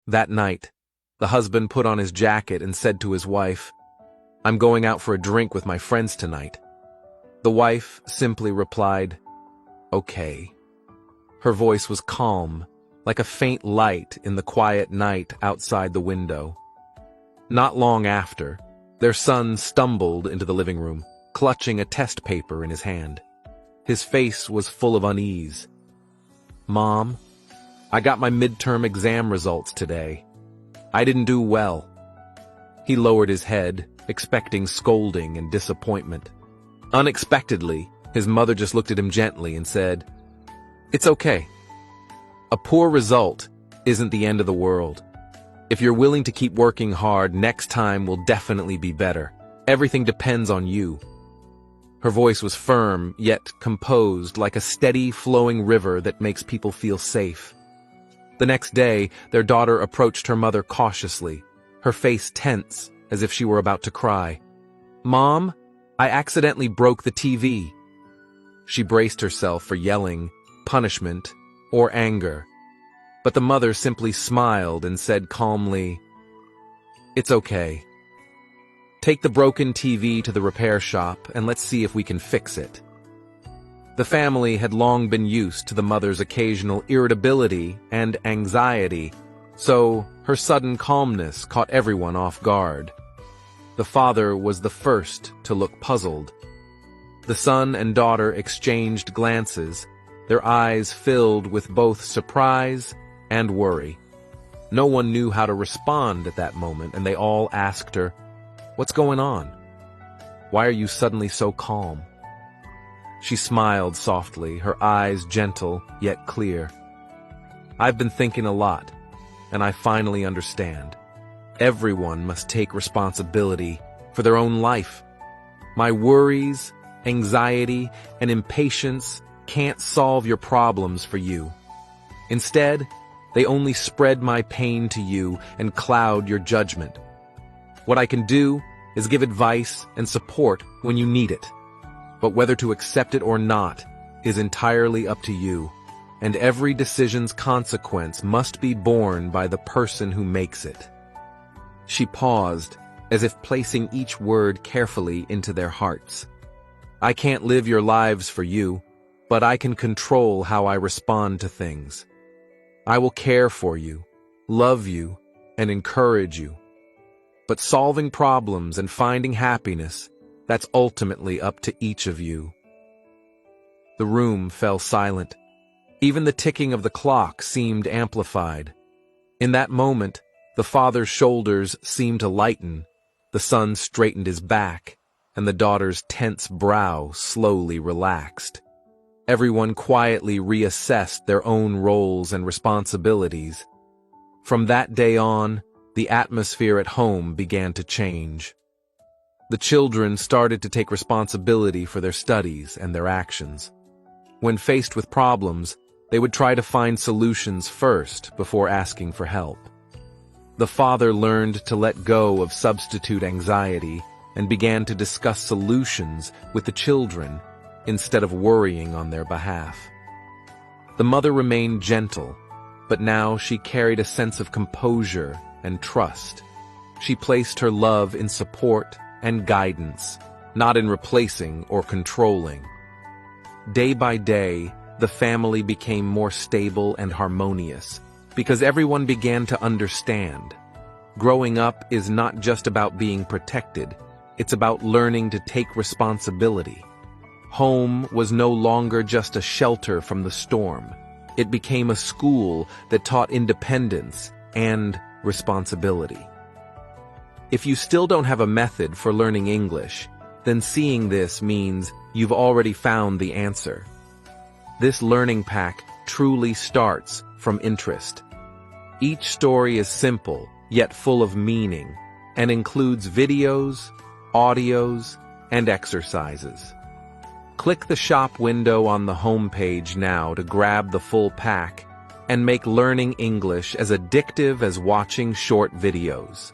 That night, the husband put on his jacket and said to his wife, "I'm going out for a drink with my friends tonight." The wife simply replied, "Okay." Her voice was calm, like a faint light in the quiet night outside the window. Not long after, their son stumbled into the living room, clutching a test paper in his hand. His face was full of unease. "Mom, I got my midterm exam results today. I didn't do well." He lowered his head, expecting scolding and disappointment. Unexpectedly, his mother just looked at him gently and said, "It's okay. A poor result isn't the end of the world. If you're willing to keep working hard, next time will definitely be better. Everything depends on you." Her voice was firm, yet composed, like a steady, flowing river that makes people feel safe. The next day, their daughter approached her mother cautiously, her face tense, as if she were about to cry. "Mom, I accidentally broke the TV." She braced herself for yelling, punishment, or anger. But the mother simply smiled and said calmly, "It's okay. Take the broken TV to the repair shop and let's see if we can fix it." The family had long been used to the mother's occasional irritability and anxiety, so her sudden calmness caught everyone off guard. The father was the first to look puzzled. The son and daughter exchanged glances, their eyes filled with both surprise and worry. No one knew how to respond at that moment, and they all asked her, "What's going on? Why are you suddenly so calm?" She smiled softly, her eyes gentle yet clear. "I've been thinking a lot, and I finally understand. Everyone must take responsibility for their own life. My worries, anxiety, and impatience can't solve your problems for you. Instead, they only spread my pain to you and cloud your judgment. What I can do is give advice and support when you need it. But whether to accept it or not is entirely up to you, and every decision's consequence must be borne by the person who makes it." She paused, as if placing each word carefully into their hearts. "I can't live your lives for you, but I can control how I respond to things. I will care for you, love you, and encourage you. But solving problems and finding happiness, that's ultimately up to each of you." The room fell silent. Even the ticking of the clock seemed amplified. In that moment, the father's shoulders seemed to lighten, the son straightened his back, and the daughter's tense brow slowly relaxed. Everyone quietly reassessed their own roles and responsibilities. From that day on, the atmosphere at home began to change. The children started to take responsibility for their studies and their actions. When faced with problems, they would try to find solutions first before asking for help. The father learned to let go of substitute anxiety and began to discuss solutions with the children instead of worrying on their behalf. The mother remained gentle, but now she carried a sense of composure and trust. She placed her love in support and guidance, not in replacing or controlling. Day by day, the family became more stable and harmonious because everyone began to understand. Growing up is not just about being protected, it's about learning to take responsibility. Home was no longer just a shelter from the storm. It became a school that taught independence and responsibility. If you still don't have a method for learning English, then seeing this means you've already found the answer. This learning pack truly starts from interest. Each story is simple, yet full of meaning, and includes videos, audios, and exercises. Click the shop window on the home page now to grab the full pack and make learning English as addictive as watching short videos.